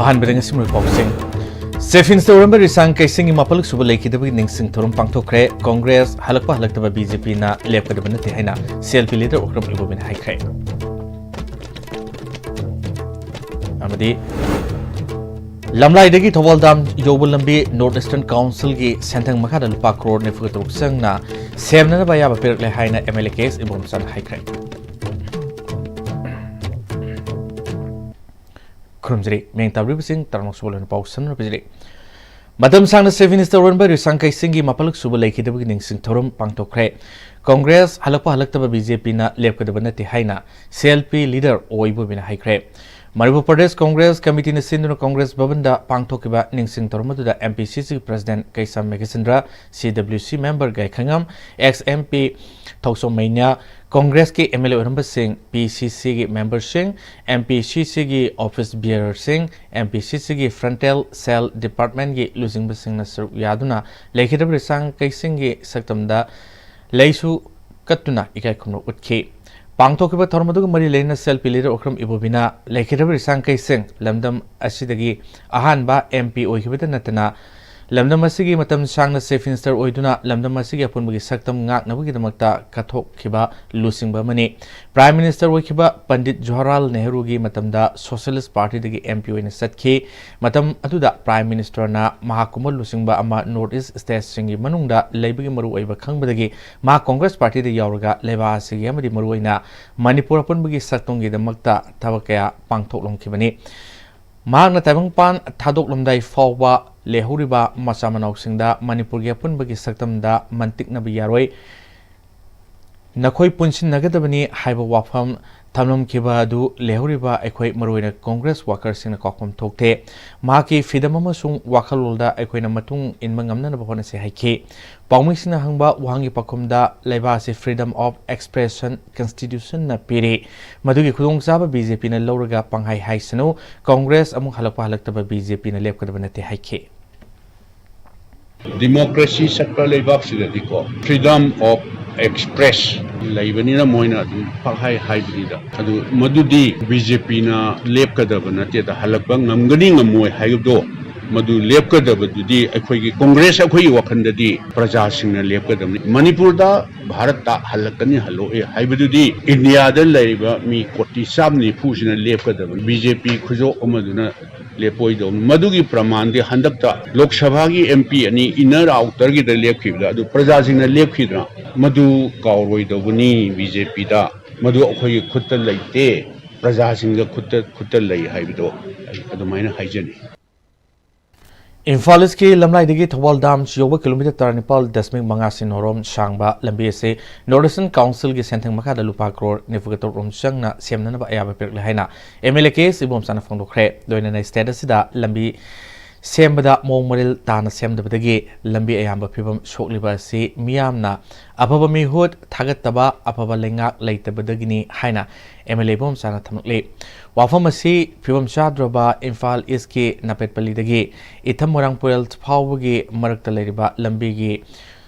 अहानबदंग सिमर पाउसिंग सेफिन्स तौरंब रिसांग कैसिंग मापलक सुब लेखिदबगी निंगसिंग theorem पांगथोखरे Congress हलकपा हलक्तबा BJP ना लेपकदब नते हैना सेल्फी लीडर ओक्रम इबोबिन हाइख्रे अमदी लमलाइदगी थोबलदाम योबल लंबी नॉर्थ ईस्टर्न काउंसिल की सेंथंग मखादा लुपा करोड़ निफुग तरुक संगना सेमना बायाबा पेरकले हाइना एमएलए केस इबोम सन हाइख्रे खुरमजरी मेंगताब्री बिसिंग तरनोसोलन पाउसन रबिजरी मदम सांगना सेफिनिस्टर ओरनबा रिसांग कैसिंग मापलक सुब लेखिदबगी निंगसिंग थोरम पांगथोखरे कांग्रेस हलकपा हलक्तबा बीजेपी ना लेपकदब नते हाइना सेल्फी लीडर ओइबोबिन हाइख्रे मणिपुर प्रदेश कांग्रेस कमिटी ने सिंधुना कांग्रेस भवन दा पांगथोकिबा निंगसिंग थोरमदुदा MPCC president Keisham Meghachandra CWC member Gaikhangam ex MP थौसोमैन्या कांग्रेस के एमएलए ओरंब सिंह पीसीसी की मेंबर सिंह एमपीसीसी की ऑफिस बियर सिंह एमपीसीसी की फ्रंटल सेल डिपार्टमेंट की लुजिंग सिंह नसर यादुना लेखिदब रिसांग कैसिंग की सक्तमदा लेसु कत्तुना इकाय खुमनो उतखी पांगथोकिबा थोरमदुग मरी लेना सेल्फी लीडर ओक्रम इबोबिना लेखिदब रिसांग कैसिंग लमदम असिदगी अहानबा एमपी ओइखिबदा नतना लमदम असिगी मतम सांगना चीफ मिनिस्टर ओइदुना लमदम असिगी अपुनबगी सक्तम ngaknabugidamakta kathokhiba lusingba mani prime minister ओइखिबा पंडित जवाहरलाल नेहरू की मतमदा सोशलिस्ट पार्टी दगी एमपी ओइना सत्खि मतम अदुदा प्राइम मिनिस्टर ना महाकुमल लुसिंगबा अमा नॉर्थ ईस्ट स्टेट सिंगी मनुंगदा लेबगी मरु ओइबा खंगबदगी मा कांग्रेस पार्टी दे यावरगा लेबा सिगी अमदि मरु ओइना मणिपुर अपुनबगी सक्तोंगी दमक्ता थबकया पांगथोकलमखिबनी मांगना ताइबंगपान थादोकलमदाई फावबा लेहौरिबा मचा मनाउसिंगदा मणिपुरगी अपुनबगी सक्तमदा मंतिकनबा यारोय नखोई पुनसिनगदबनी हाइबा वाफम थमलमखिबा अदु लेहौरिबा अखोई मरुइना कांग्रेस वर्कर्ससिंगना कॉकम थोकथे माकी फिदम अमसुंग वाखलोलदा अखोइना मतुंग इनबा ngamnanaba honase haikhi पाउमिसिना हंगबा वहांगी पखुमदा लेबासे फ्रीडम ऑफ एक्सप्रेशन कॉन्स्टिट्यूशन ना पीरे मदुगी खुदोंगचाबा बीजेपी ना लौरगा पंगहाई हाइसनु कांग्रेस अमु हलकपा हलक्तबा बीजेपी ना लेपकदबा नते हाइखि डेमोक्रेसी सत्ता लेबाक्सिददिको फ्रीडम ऑफ एक्सप्रेस लाइबनीना मोइना पहाई हाइब्रिदा अदु मदुदी बीजेपी ना लेपकदबा नते हलकबा ngamgani ngamoi हाइबदो मधु लेपकदबदुदी अखोई कांग्रेस अखोई वखंददी प्रजा सिंह लेपकदबनी मणिपुर दा भारत ता हलकनी हलोए हाइबदुदी इंडिया दा लैबा मी कोटी सामनी फुसिना लेपकदब बीजेपी खुजो अमदुना लेपोइदो मधुगी प्रमाण दे हंदकता लोकसभा की एमपी अनि इनर आउटर की द लेपखिबदा अदु प्रजा सिंह लेपखिद्रा मधु कावरोइदबनी बीजेपी दा मधु अखोई खुत्त लैते प्रजा सिंह खुत्त लै हाइबदो अदुमाइना हाइजनी इम्फाल की लमलाइदगी थौबल दाम योबा किलोमीटर 39.5 सिनोरम सांगबा लंबी से नॉर्थ ईस्टर्न काउंसिल की सेंथंग मखादा लुपा करोड़ निफुगत रोम संगना सेमननबा अयाबा पेरले हाइना एमएलए केस इबोम साना फोंदोखरे दोइना स्टेटस सिदा लंबी सेमबदा मोंग मरिल ताना सेमदबदगी लंबी अयाबा फिबम सोकलिबा से मियामना अफबा मिहुत थागतबा अफबा लेंगाक लेतबदगिनी हाइना एमएलए बोम साना थमकले वाफम असी फिबम चाद्रबा इम्फाल ईस्ट के नपेटपल्लीदगी इथम मोरांगपुरल फावबगी मरक्ता लेरिबा लंबीगी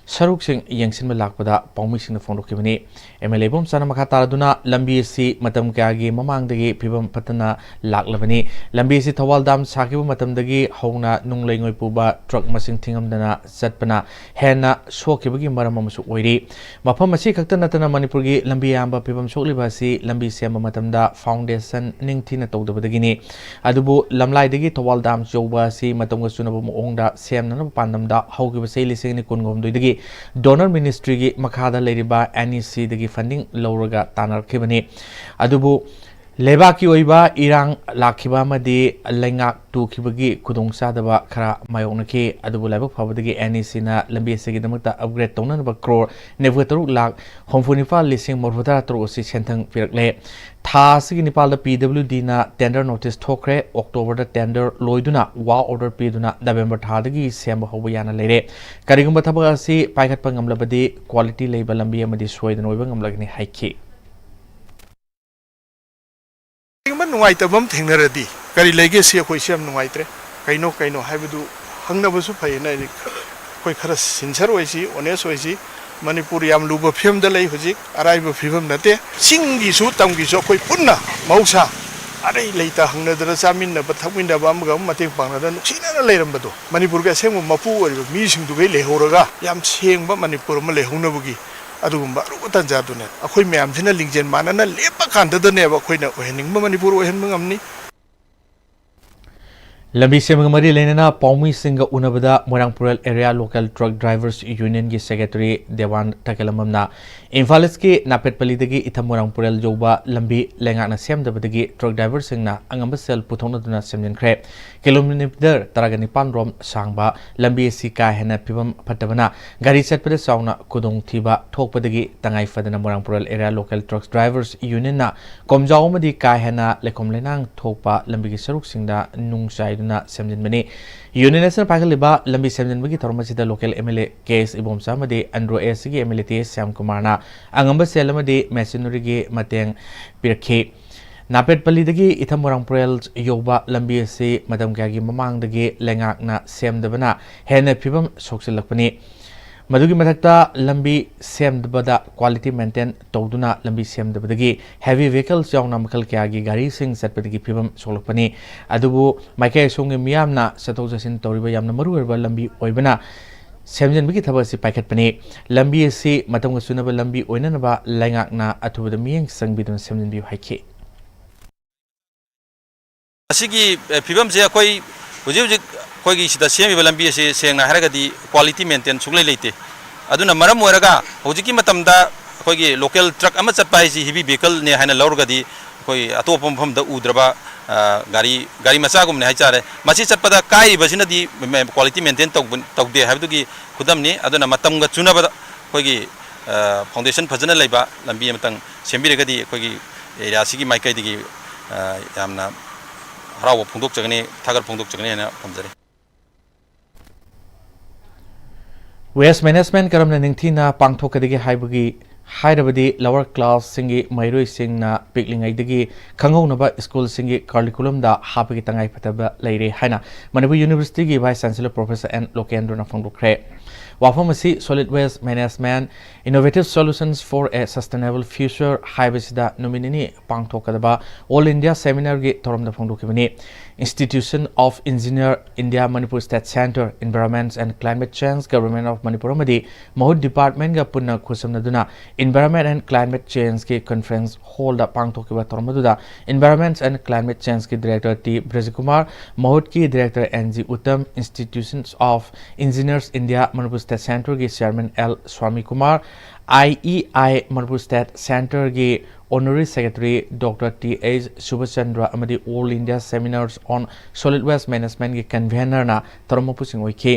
सरुकसिंग यंगसिन में लाकपदा पाउमिसिंग फोंदोखिबनी एमएलए बोम साना मखा तारदुना लंबी सी मतम क्यागी ममांगदगी फिबम फतना लाकलबनी लंबी सी थवाल दाम साकिबो मतमदगी हौना नुंगलेंगोय पुबा ट्रक मसिंग थिंगमदना चटपना हेना सोकिबगी मरम अमसु ओइरी मफम असी खक्त नतना मणिपुर की लंबी आंबा फिबम सोकलिबा सी लंबी सेम मतमदा फाउंडेशन निंगथिना तौदबदगिनी अदुबु लमलाइदगी थवाल दाम चौबा सी मतमग सुनबो मोंगदा सेमनन पांदमदा हौगिबा से लिसिंगनि कुनगोमदुइदगी डोनर मिनिस्ट्री की मखादा लेरिबा एनईसी दगी फंडिंग लौरगा तानरखिबनी अदुबु लेबाकी ओइबा इरांग लाखिबा मदि लेंगाक टुखिबगी खुदोंसादबा खरा मायोंनखि अदुबु लाइबक फाबदगी एनईसी ना लंबी सेगी दमकता अपग्रेड तौननबा करोड़ 94,34,000 से सेंथंग पिरकले था सिगी निपाल द पीडब्ल्यूडी ना टेंडर नोटिस थोखरे अक्टोबर द टेंडर लोइदुना वा ऑर्डर पीदुना नवंबर थादगी सेम होबा याना लेरे करिगुंबा थबक असि पाइखटपा ngamlabadi क्वालिटी लेबा लंबी अमदि सोइदन ओइबा ngamlagni हाइखि नुवाइतबम थेंनरदी करी लेगे से कोई सेम नुवाइत्रे कइनो कइनो हाइबदु हंगनबसु फैना कोई खरा सिंसर होइसी ऑनेस्ट होइसी मणिपुर याम लुब फिल्म द लई हुजिक अराइब फिल्म नते सिंगी सु तमगी सु कोई पुन्ना मौसा अरे लेता हंगनदर चामिन्नब थकमिन्नब अमगा मतेंग पांगनदा नुक्सिना लेरमबदो मणिपुर गा सेंग मपु ओरिबा मीसिंग दुगै लेहोरगा याम सेंगबा मणिपुर म लेहोनबगी अदुगुम्बा रुगु तंजादुने अखोय म्यामसिना लिंगजेन मानना लेपा खांददनेबा अखोयना ओहेनिंगबा मणिपुर ओहेनबा ngamni लंबी सेमंग मरी लेना पौमी सिंह उनबदा मोरंगपुरल area local truck drivers union की सेक्रेटरी देवान टकेलमना इम्फाल की नापेटपल्लीदगी इथम मोरंगपुरल जोबा लंबी लेंगाना सेमदबदगी ट्रक ड्राइवर सिंहना अंगम सेल पुथोनदुना सेमजनख्रे किलोमीटर तरगनिपान रोम सांगबा लंबी सी का हेना फिबम फटबना गाड़ी चटपदे साउना कुदोंग थीबा थोकपदगी तंगाई फदना मोरंगपुरल area local truck drivers union ना कोमजाओमदी का हेना लेकोम लेनांग थोकपा लंबी की सरुक सिंहदा नुंगसाई सेमजनबनी यूनियन पागलिबा लंबी सेमजनबगी थोरमसिदा लोकल एमएलए केस इबोमसा मदे अंड्रो एस की एमएलए टी श्याम कुमारना अंगंब सेल मदे मेसिनरी की मतेंग पिरखे नापेटपल्लीदगी इथम मोरंगपुरल योबा लंबी से मदम क्यागी ममांगदगी लेंगाकना सेमदबना हेन फिबम सोक्सिलकपनी मधुगी मधक्ता लंबी सेमदबदा क्वालिटी मेंटेन तौदुना लंबी सेमदबदगी हेवी व्हीकल्स यावना मखल क्यागी गाड़ी सिंग चटपदगी फिबम सोलकपनी अदुबु माइके सोंगे मियामना सतौ जसिन तौरिबा यामना मरुअरबा लंबी ओइबना सेमजनबगी थबसी पाइखटपनी लंबी से मतंग सुनबा लंबी ओइननबा लेंगाकना अथुबदा मियंग संगबिदुन सेमजनबी हाइखे असिगी फिबम जे अखोई हुजिक हुजिक अखोई सिदा सेमिबा लंबी से सेंगना हरगदी क्वालिटी मेंटेन सुगलै लेते अदुना मरम ओरगा हुजिकी मतमदा अखोई लोकल ट्रक अमा चटपा हाइसी हेवी व्हीकल ने हाइना लौरगदी अखोई अतोप मफमदा उद्रबा गाड़ी मचागुमने हाइचारे मसी चटपदा काई बसिनदी क्वालिटी मेंटेन तौदे हाइबदुगी खुदमनी अदुना मतमगा चुनबदा अखोई फाउंडेशन फजना लेबा लंबी मतंग सेंबिरगदी अखोई एरिया सिगी माइकैदगी यामना हराव फोंदोकजगने थागर फोंदोकजगने है थमजरे वेस्ट मैनेजमेंट करमना निंगथीना पांगथोकदगी हाइबगी हाइरबदी लोअर क्लास सिंगी मैरोई सिंगना पिकलिंगैदगी खंगौनबा स्कूल सिंगी करिकुलम दा हापगी तंगाई फतबा लेरे हाइना मणिपुर यूनिवर्सिटी की वाइस चांसलर प्रोफेसर एन लोकेंद्रना फोंदोखरे वाफम असि solid waste management innovative solutions for a sustainable future हाइबसिदा नुमिनिनी पांगथोकदबा ऑल इंडिया सेमिनार गी थोरमदा फोंदोखिबनी institution of engineer India Manipur state centre environment and climate change government of Manipur मदी महूत डिपार्टमेंट गा पुन्ना खुसमनदुना एनवायरनमेंट एंड क्लाइमेट चेंज के कॉन्फ्रेंस हॉल दा पांगथोकिबा थोरमदुदा एनवायरनमेंट एंड क्लाइमेट चेंज के डायरेक्टर टी ब्रजकुमार महूत की director NG Uttam institutions of engineers India Manipur state centre के chairman L Swami Kumar IEI Manipur state centre के honorary secretary doctor T H Subachandra अमदी all India seminars on solid waste management के convener ना तरमपुसिंग ओइखे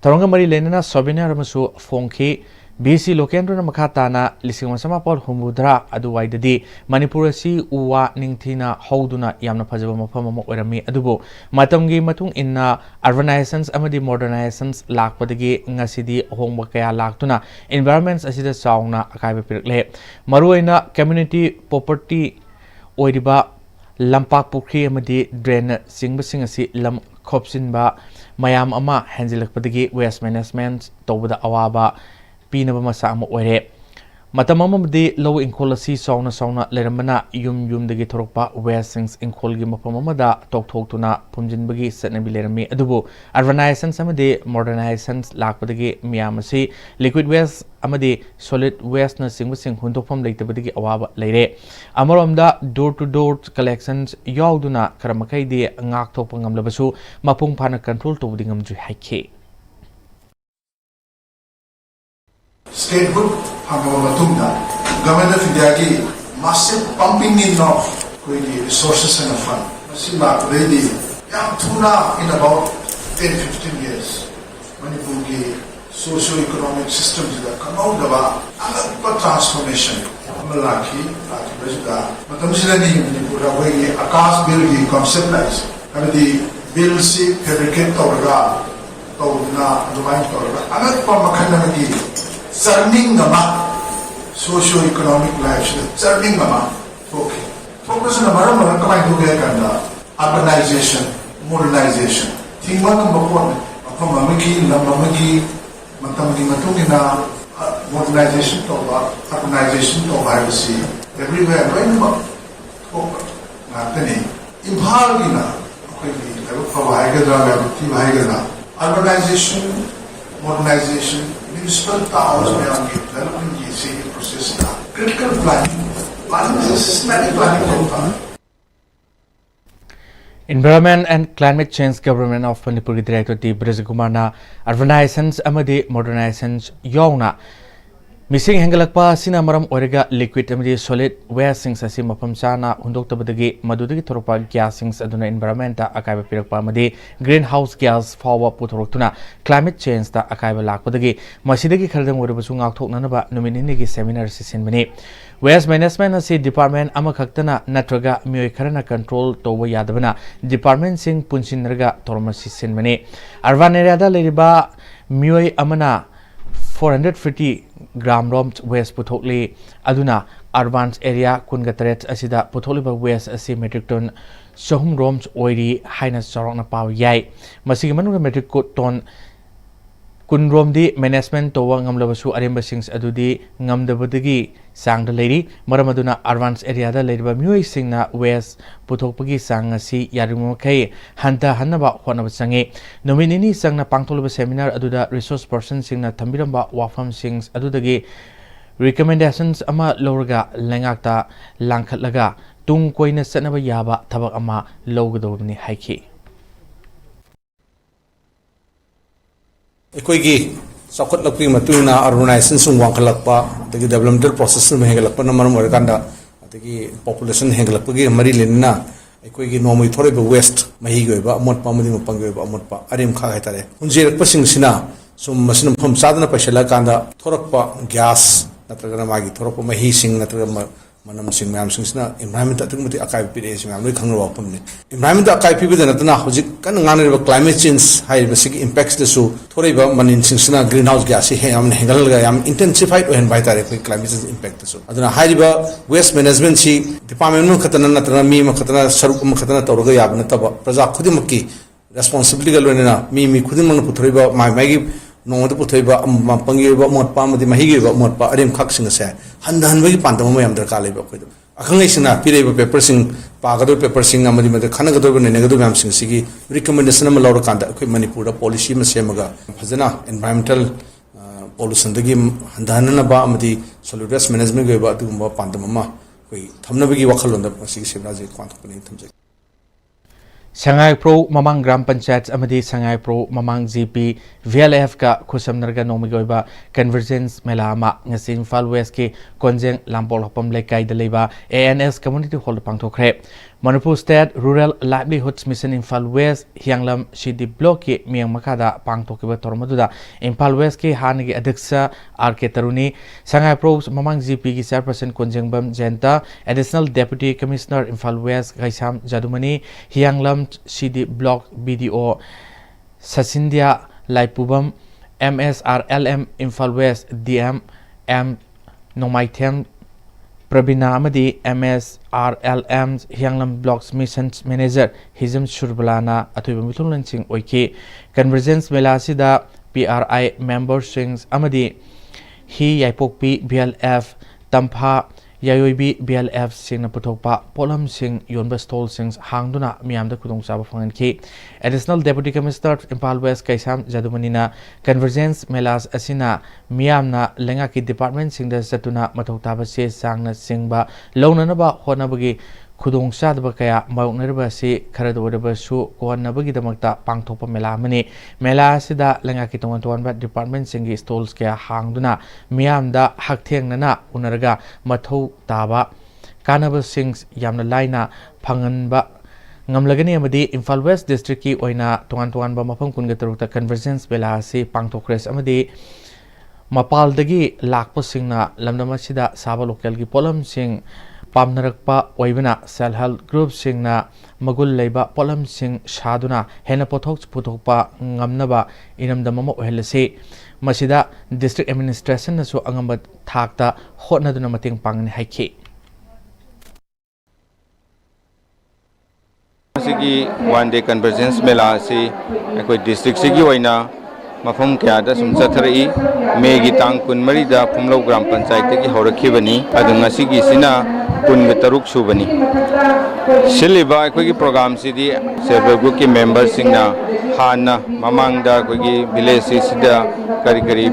तरंग मरी लेना सोबिनार अमसु फोंखे BC लोकेंद्र मखाताना लिसिंग समापल हुमुद्रा अदुवाइददी मणिपुर असि उवा निंगथीना हौदुना यामना फजबा मफम अमा ओइरमी अदुबो मतमगी मतुंग इन्ना अर्बनाइजेशंस अमदी मॉडर्नाइजेशंस लाकपदगी ngасidi होंगबा कया लाक्तुना environments असिदा Chowna अकाइबा पिरकले मरुइना community property ओइरिबा लंपाक Pukhri अमदी drain सिंगबसिंग असि लम खोपसिनबा मयाम अमा हैंजिलकपदगी वेस्ट मैनेजमेंट तौबदा अवाबा पीनब मसा ओरे मतमदी लो इंखोल सौना सौना लेरमना युम थोरपा वेस्ट इंखोल की मफम तौथोक्तुना फुमजिनबगी चटनबी लेरमी अदुबु अर्बनाइजेशन मॉडर्नाइजेशन लापदगी मियाम लिक्विड वेस्ट अमदी सॉलिड वेस्ट न सिंग हुंदोफम लेतबदगी अवाब लेरे अमरोमदा डोर टू डोर कलेक्शन याउदुना करमकैदि ngaktokpa ngamlabasu mapung phana control tobudi ngamjui haike statehood Hamamatunda, Government of India ki massive pumping in of resources and fund. Masima ready, Tuna in about 10-15 years. Manipur ki socio-economic systems that come out of transformation. Malaki, Bajuga, Matamsilani, Manipur, Akas bill ki conceptualized. And the bill si fabricate Torga, Tawna, Dumain Torga. Anak Pamakhanamaki. Churning nama socio-economic life churning nama okay focus na maram kamai duge kanda urbanization modernization thingma kam bapon apam amaki lamamaki matamgi matungina modernization to urbanization to privacy everywhere when focus natani Imphal-gina ꯑꯩꯈꯣꯏꯒꯤ ꯂꯥꯏꯕꯛ ꯐꯕ ꯍꯥꯏꯒꯗ꯭ꯔꯥ ꯂꯥꯏꯕꯛ ꯊꯤꯕ ꯍꯥꯏꯒꯗ꯭ꯔꯥ urbanization, modernization, municipal towns ꯃꯌꯥꯝꯒꯤ development ꯁꯤꯒꯤ process critical planning systematic planning ꯇꯧꯕ. Environment and Climate Change Government of Manipuri Director T. Brajakumarna Urbanizations amadi Modernizations yauna Missing Hengalakpa Sina Maram Orega liquid amadi solid wasings asi mapam chana hundoktabadagi madudagi thoropa gasings aduna environment ta akaiba pirakpa amadi greenhouse gas fawa puthoroktuna climate change ta akaiba lakpadagi masidagi khardam oribasu ngakthoknanaba numinini seminar session bani Waste Management asi department amakhaktana natraga mioi kharana control toba yadabana department sing punchinraga torma session bani urban area da leriba mioi amana 450 gram roms waste puthokli aduna urban area kungatret asida putholiba waste asi metric ton sohum roms oiri haina sarokna paw yai masigi manu metric ton kun romdi management towa ngamlabasu aremba sings adudi ngamdabadagi sangda leiri maramaduna urban area da leiriba mioi singna waste puthokpagi sang asi yarimu kai hanta hanaba honaba sange nominini sangna pangtholba seminar aduda resource person singna thambiramba wafam sings adudagi recommendations ama lorga lengakta langkhatlaga tung koina sanaba yaba thabak ama lowgadobni haiki ꯑꯩꯈꯣꯏꯒꯤ ꯆꯥꯎꯈꯠꯂꯛꯄꯒꯤ ꯃꯇꯨꯡ ꯏꯟꯅ ꯑꯔꯕꯅꯥꯏꯖꯦꯁꯟ ꯁꯨꯝ ꯋꯥꯡꯈꯠꯂꯛꯄ ꯑꯗꯒꯤ ꯗꯦꯕꯂꯞꯃꯦꯟꯇꯦꯜ process ꯁꯨꯝ ꯍꯦꯟꯒꯠꯂꯛꯄꯅ ꯃꯔꯝ ꯑꯣꯏꯔꯀꯥꯟꯗ ꯑꯗꯒꯤ ꯄꯣꯄꯨꯂꯦꯁꯟ ꯍꯦꯟꯒꯠꯂꯛꯄꯒꯤ ꯃꯔꯤ ꯂꯩꯅꯅ ꯑꯩꯈꯣꯏꯒꯤ ꯅꯣꯡꯃꯒꯤ ꯊꯣꯛꯂꯤꯕ ꯋꯦꯁꯠ ꯃꯍꯤꯒꯤ ꯑꯣꯏꯕ ꯑꯃꯣꯠꯄ ꯑꯃꯗꯤ ꯃꯄꯪꯒꯤ ꯑꯣꯏꯕ ꯑꯃꯣꯠꯄ ꯑꯔꯦꯝꯈꯥꯛ ꯍꯥꯏꯇꯥꯔꯦ ꯍꯨꯟꯖꯦꯔꯛꯄꯁꯤꯡꯁꯤꯅ ꯁꯨꯝ ꯃꯁꯤꯅ ꯃꯐꯝ ꯆꯥꯗꯅ ꯄꯩꯁꯤꯜꯂꯀꯥꯟꯗ ꯊꯣꯔꯛꯄ ꯒ꯭ꯌꯥꯁ ꯅꯠꯇ꯭ꯔꯒꯅ ꯃꯥꯒꯤ ꯊꯣꯔꯛꯄ ꯃꯍꯤꯁꯤꯡ ꯅꯠꯇ꯭ꯔꯒ ꯃꯅꯝꯁꯤꯡ ꯃꯌꯥꯝꯁꯤꯡꯁꯤꯅ ꯏꯟꯚꯥꯏꯔꯟꯃꯦꯟꯇ ꯑꯗꯨꯛꯀꯤ ꯃꯇꯤꯛ ꯑꯀꯥꯏꯕ ꯄꯤꯔꯛꯑꯦ ꯃꯌꯥꯝ ꯂꯣꯏ ꯈꯪꯅꯕ ꯋꯥꯐꯝꯅꯤ ꯏꯟꯚꯥꯏꯔꯟꯃꯦꯟꯇ ꯑꯀꯥꯏꯕ ꯄꯤꯕꯗ ꯅꯠꯇꯅ ꯍꯧꯖꯤꯛ ꯀꯟꯅ ꯉꯥꯡꯅꯔꯤꯕ ꯀ꯭ꯂꯥꯏꯃꯦꯠ ꯆꯦꯟꯖ ꯍꯥꯏꯔꯤꯕꯁꯤꯒꯤ ꯏꯝꯄꯦꯛꯁꯇꯁꯨ ꯊꯣꯔꯛꯏꯕ ꯃꯅꯤꯟꯁꯤꯡꯁꯤꯅ ꯒ꯭ꯔꯤꯟ ꯍꯥꯎꯁ ꯒ꯭ꯌꯥꯁꯁꯤ ꯌꯥꯝꯅ ꯍꯦꯟꯒꯠꯍꯜꯂꯒ ꯌꯥꯝ ꯏꯟꯇꯦꯟꯁꯤꯐꯥꯏꯠ ꯑꯣꯏꯍꯟꯕ ꯍꯥꯏꯇꯥꯔꯦ ꯑꯩꯈꯣꯏ ꯀ꯭ꯂꯥꯏꯃꯦꯠ ꯆꯦꯟꯖ ꯏꯝꯄꯦꯛꯇꯁꯨ ꯑꯗꯨꯅ ꯍꯥꯏꯔꯤꯕ ꯋꯦꯁꯠ ꯃꯦꯅꯦꯖꯃꯦꯟꯠꯁꯤ ꯗꯤꯄꯥꯔꯠꯃꯦꯟꯠ ꯑꯃꯈꯛꯇꯅ ꯅꯠꯇ꯭ꯔꯒ ꯃꯤ ꯑꯃꯈꯛꯇꯅ ꯁꯔꯨꯛ ꯑꯃꯈꯛꯇꯅ ꯇꯧꯔꯒ ꯌꯥꯕ ꯅꯠꯇꯕ प्रजा खुदिमक्की रेस्पॉन्सिबिलिटी लोनना मी खुदिमक पुथोरिबा मागी नोंगद पुथोइबा मपंगीबा मोटपा मदि महिगीबा मोटपा अरेम खाकसिंग से हनहनबगी पांतम मयam दरकार लेबा खोइदो अखंगैसिना पिरेबा पेपर सिंग पागदो पेपर सिंग अमदि मदि खनगदो नेनेगदो मयam सिंग सिगी रिकमेंडेशन अम लौर कांदा अखोइ मणिपुर पॉलिसी म सेमगा फजना एनवायरमेंटल पोल्यूशन दगी हनहनबा अमदि सॉलिड वेस्ट मैनेजमेंट गयबा अदुगुंबा पांतम अमा कोइ थमनबगी वखलोंदा सिगी सेमनाजे क्वांथोपनि थमजे Sangai Pro Mamang Gram Panchayat Amadi Sangai Pro Mamang GP VLF ka Khusamnarga Nomigoiba Convergence Melama Ngasi Imphal West ki Konjeng Lampol Hopam Lekai Daliba ANS Community Hall Pangthokre Manipur State Rural Livelihoods Mission Imphal West Hianglam Shidi Block ki Miang Makada Pangthokiba Tormaduda Imphal West ki Hanigi Adhiksha RK Taruni Sangai Pro Mamang GP ki Chairperson Konjeng Bam Jenta Additional Deputy Commissioner Imphal West Gaisam Jadumani Hianglam CD Block BDO Sasindia Laipubam MSRLM Imphal West DM M Nomaithem Prabina Amadi MSRLM Hianglam Blocks Missions Manager Hizam Shurbalana Atuiba Mitulansing Oiki Convergence Melasida PRI member sings Amadi Hi Yaipokpi BLF Tampha Yayoibi BLF sing na putokpa polam sing yonba stall sings hangduna miyamda kudong saba fanganki Additional Deputy Commissioner Imphal West Kaisam Jadumanina Convergence Melas asina miyamna lenga ki department sing da satuna matoktaba se sangna singba launanaba honabagi kudong sadaba kaya maungnarba si kharadoraba su kohannabagi damakta pangthokpa mela mani mela asida lenga ki tongan ba department singi stalls kaya hangduna miyamda hakthengnana unaraga mathau taba kanaba sings yamna laina phanganba ngamlagani amadi Imphal West District ki oina tongan ba mafam kunga tarukta Convergence bela si pangthokres amadi mapaldagi lakpa singna lamdama sida saba local ki polam sing Pamnarakpa Oibana Self Help Group Singna Magul Leba Polam Sing Shaduna Hena Pothok Putokpa Ngamnaba Inamdamama Ohelase Masida District Administration Nasu Angamba Thakta Hotnaduna Mating Pangni Haiki Sigi one day convergence mela si ekoi district sigi oina mafam kya da sum chathari me gi tang kun mari da phumlo gram panchayat ki horakhibani adunga sigi sina kunga taruk subani siliba koi ki program sidi self help group ki members singna hana mamangda koi ki village sida kari kari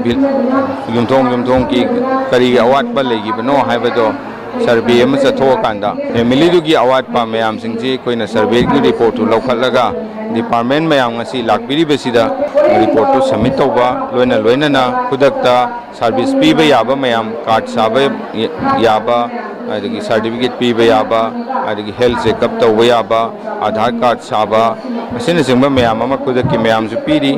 yumthong ki kari awat ba legi bano haibado survey ama chathoakanda family du gi awat pa mayam singji koina survey gi report tu laukhatlaga department mayam ngasi lakbiri besida report tu submit tawba loina na khudakta service piba yaba mayam card sabe yaba adagi certificate piba yaba adagi health checkup tawba yaba aadhar card saba asina singba mayam ama khudakki mayam su piri.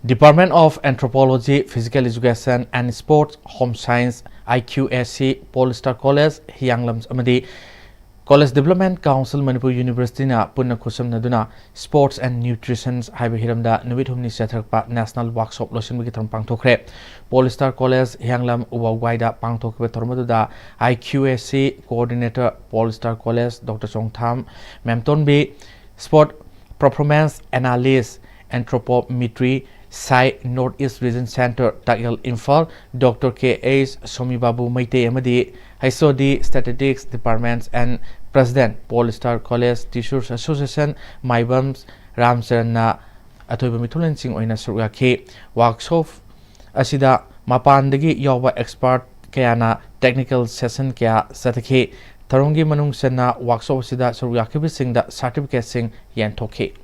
Department of Anthropology, Physical Education and Sports, Home Science, IQSC, Polestar College, Hianglams Amadi, College Development Council, Manipur University na punna kusam naduna Sports and Nutrition haiba hiramda nuwit humni setrakpa National Workshop losin bagi thorm pangthokre. Polestar College, Hianglam Uwagwaida pangthokbe thormaduda IQSC Coordinator, Polestar College, Dr. Chongtham, Memtonbi, Sport Performance Analyst, Anthropometry, Sai Northeast Region Center, Takil Infal, Dr. K.H. Somibabu Maite Amadi, Haisodi Statistics Departments and President, Polestar College Teachers Association, Maibams, Ramsarana, Atoiba Mitulan Sing Oina Suraki, Workshop, Asida, Mapandagi Yawa Expert, Kayana, Technical Session Kaya Sataki, Tarungi Manung Sena, Workshop Sida Suraki Sing the Certificate Sing Yantoki.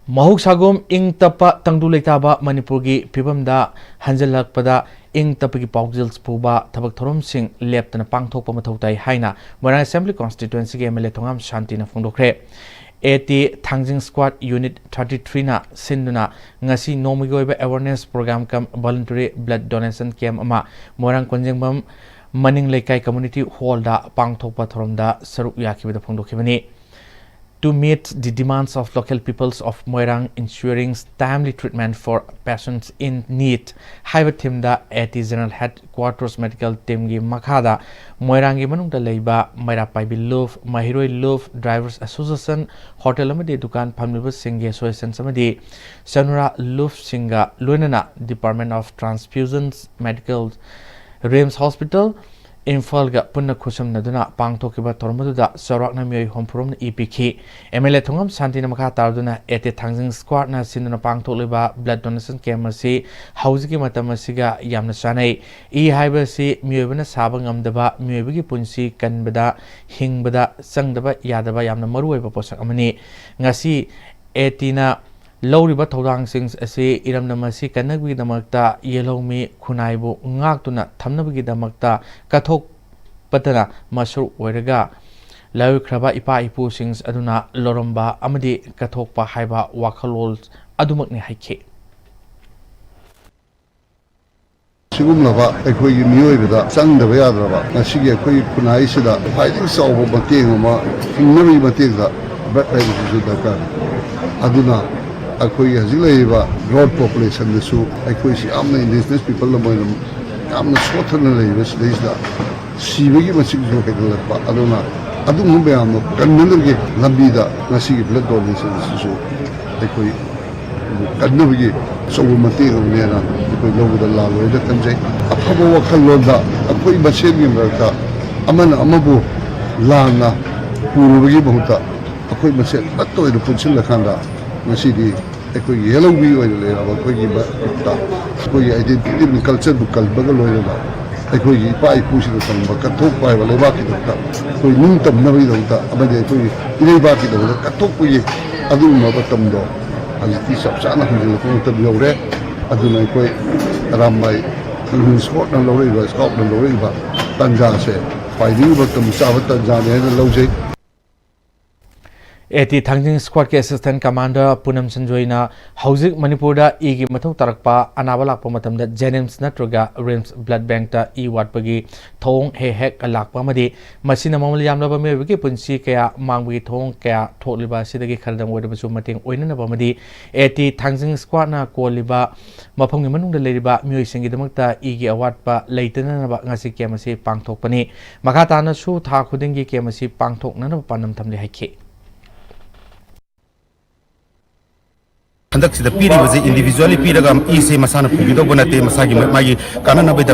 Mahuk sagum ing tapa tangdu leitaba Manipuri pibamda hanjalakpada ing tapagi paujils puba tabak thorum sing leptana pangthokpa mathautai haina Moirang Assembly Constituency ge MLA Thongam Shanti na phongdokre. 80 Thangjing Squad Unit 33 na sinduna ngasi nomigoiba awareness program kam voluntary blood donation camp ama Moirang Konjengbam Maning Leikai Community Hall da pangthokpa thoromda saruk yakibada phongdokhibani. To meet the demands of local peoples of Moirang, ensuring timely treatment for patients in need. Haiba Timda at the General Headquarters Medical Team gi Makhada, Moirang Manung da Leiba, Mairapai Love, Mahiroi Love, Drivers Association, Hotel Amadi Dukan, Pamliba Singh Association Samadi, Sanura Love Singa, Lunana, Department of Transfusions, Medical, Reims Hospital, Infalga Punna Kusum Naduna, Pangtokiba Tormaduda, Sarakna Mui Hompurum EPK, MLA Tongam Santina Makatarduna, Ete Tanging Squad na Sinuna Pangtoliba, Blood Donation Camersi, Hausiki Matamasiga, Yamnasane, Hibasi, Muevana Sabangam deba, Muevigi Punsi, Kanbada, Hingbada, Sangdaba, Yadaba, Yamna Maru Posamani, Ngasi, Etina. Lowriba Todang Sings Ase Iram Namasi Kanagwi Damakta Yellow Me Kunaibu Ngaktuna Tamnabigi Damakta Katok Patana Masur Weraga Lawi Kraba Ipa Ipu Sings Aduna Loromba Amadi Katokpa Haiba Wakalols Adumakni Haike. Sigumlava akhoi mioibada changdaba yadraba ngasiga akhoi kunai sida fighting sauba mateng ma hingnabi matengda bat ai dakar aduna akhoi hazilaiba road population desu akhoi si amna indigenous people la moina amna sothana leiba sidisda sibagi masig jo kedalpa aduna adu mumbe amno kannanderge lambida ngasiga blood donation desu akhoi kannabigi sobu mateng nena akhoi lobda laloida kanjai afabo wakhalonda akhoi basegi marka amana amabu lana purubagi bahuta akhoi masel atoi du punchil khanda masidi akhoi yellow bi oi le aba akhoi ba ta akhoi identity and culture bu kalbaga loida ba akhoi pai pusi da tamba kathok pai ba leba ki da akhoi ning tam na bi da abade akhoi ilei ba ki da kathok pu adu ma ba tam do azti sab sana hil ko ta yore aduna akhoi rambai sport na lori ba scout na lori ba tanja se fighting ba tam sa ba tanja ne lo je Eti Thangjing Squad ke Assistant Commander Punam Sanjoina Hauzik Manipurda igi mathau tarakpa anaba lakpa matamda Jenims natroga Reims Blood Bank ta watpagi thong hek lakpa madi masina mamal yamlaba mebagi punsi kaya mangbi thong kaya tholiba sidagi khardam oida basu mating oinana bamadi eti Thangjing Squad na koliba mafam gi manungda leriba mioi singi damakta igi awatpa leitana na ngasi kemasi pangthokpani makata na su tha khudingi kemasi pangthokna na panam thamle haike हंदक सिदा पीरी बजे individually पीरगा इसे मसाना पुगिदो बनते मसागी मागी कानना बेदा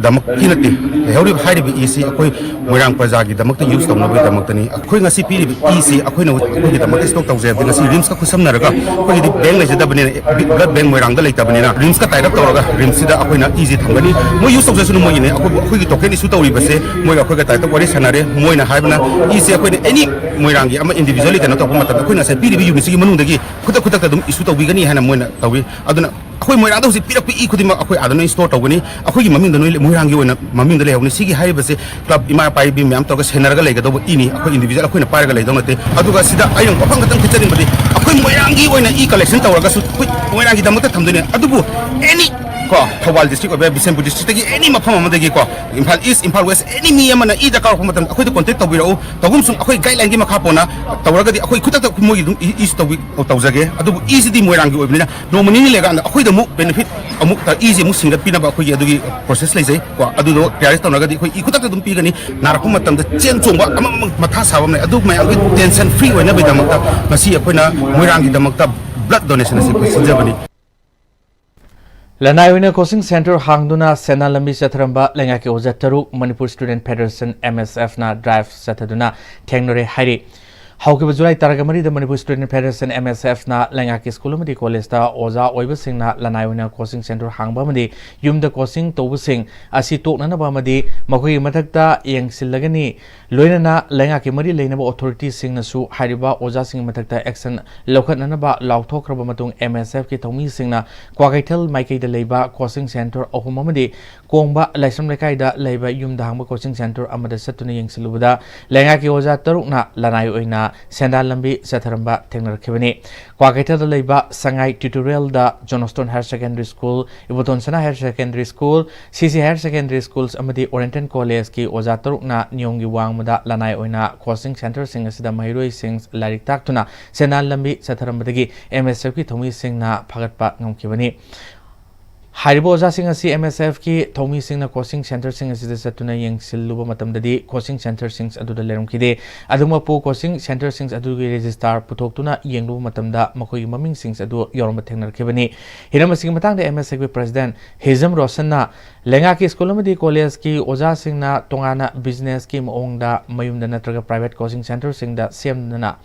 दमक किनते हेउरि हाइबि इसे अखोय मोरांग प्रजागी दमक use तौनबे दमकतनी अखोय ngasi पीरी इसे अखोयना अखोयगी दमक stock तौजे ngasi RIMS का खुसमनरगा अखोयगी bank लेजदबने blood bank Morang लेतबनेना RIMS का टाइप तौरगा रिम्स सिदा अखोयना इजे थंगनी मो यूज तौजेसुनु मोयने अखोयगी टोकन इशू तौरी बसे मोय अखोयगा टाइप वरी सनारे मोयना हाइबना इसे अखोयने एनी मोरांगी अमा इंडिविजुअली कनो तौब मत अखोयना से पीरी यूनिसिगी मनुंदगी खुद खुद तदुम इशू तौबिगनी हाना मोयना तौवी अदुना अखोय मोयरांग दौसि पिरक ई खुदिमा अखोय आदनो स्टोर तौगनी अखोयगी ममिंग दनो मोयरांगी ओइना ममिंग दले हवनी सिगी हाइबसे क्लब इमा पाइ बि म्याम तौगा सेनरगा लेगदो इनी अखोय इंडिविजुअल अखोयना पारगा लेदो नते अदुगा सिदा आयं पफंग खतंग खिचरिंग बदि अखोय मोयरांगी ओइना ई कलेक्शन तौरगा सु मोयरांगी दमते थमदने अदुबु एनी को Thoubal district of Bishnupur district की एनी मफम अमदगी को इम्फाल ईस्ट इम्फाल वेस्ट एनी मी अमना ई दकार को मतम अखोय कांटेक्ट तौबिरो तगुम सुम अखोय गाइडलाइन की मखा पोना तौरगदी अखोय खुतक मोगी दुम ईस्ट तौबि तौजगे अदुबु ईसीडी मोयरांगी ओइबनिना नोमनी लेगा अखोय दमु बेनिफिट अमुक ता ईजे मु सिंगत पिना बा अखोय अदुगी प्रोसेस लेजै को अदुदो क्लियर तौनगदी अखोय ई खुतक दुम पिगनी नारकु मतम द चेन चोंबा अम मथा साबम ने अदु मय टेंशन फ्री ओइना बेदमक मसी अखोयना मोयरांगी दमक ब्लड डोनेशन से कोइ सिंजबनी Lanai Wina Coaching Center Hangduna Sena Lambi Satramba Lengaki Ozataru Manipur Student Federation MSF na drive Sataduna Tengnore Hari. Haukiba Julai Taragamari the Manipur Student Federation MSF na Lengaki School Madi College ta Oza Oiba Singh na Lanai Wina Coaching Center Hangbamadi Yum the Coaching Tobu Singh Asi Toknana Bamadi Makui Matakta Yang Silagani Loina Lengaki Mari Lainaba Authority Singh Nasu Hariba Oza Singh Matakta Action Lokat Nanaba Lautok Rabamatung MSF ki Tomi Singh na Kwakaitel Maiki the Leba Coaching Center Ohumamadi Kongba Laisam Lekaida Leba Yum the Hangba Coaching Center Amada Satuna Yang Silubuda Lengaki Oza Tarukna Lanai Oina Senda Lambi Sataramba Tegnar Kibani Kwakaitel the Leba Sangai Tutorial da Johnston Higher Secondary School Ibuton Sana Higher Secondary School CC Higher Secondary Schools Amadi Oriental College ki Oza Tarukna Nyongi Wang Mada Lanai Oina Coaching Center Singh Sida Mahiroi Singh Larik Taktuna Senda Lambi Satarambadagi MSF ki Thomi Singh na Phagatpa Ngomkibani Haribo Oza Singh asi MSF ki Thomi Singh na Coaching Center Singh asida satuna yang siluba matamdadi Coaching Center Singh aduda lerumkide aduma po Coaching Center Singh adugi register putoktuna yengluba matamda makoi maming Singh adu yorma thengnar Hiram Singh matang de MSF ki President Hizam Rosan na lenga ki school amadi college ki Oza Singh na tongana business ki maongda mayumda natraga private Coaching Center Singh da semna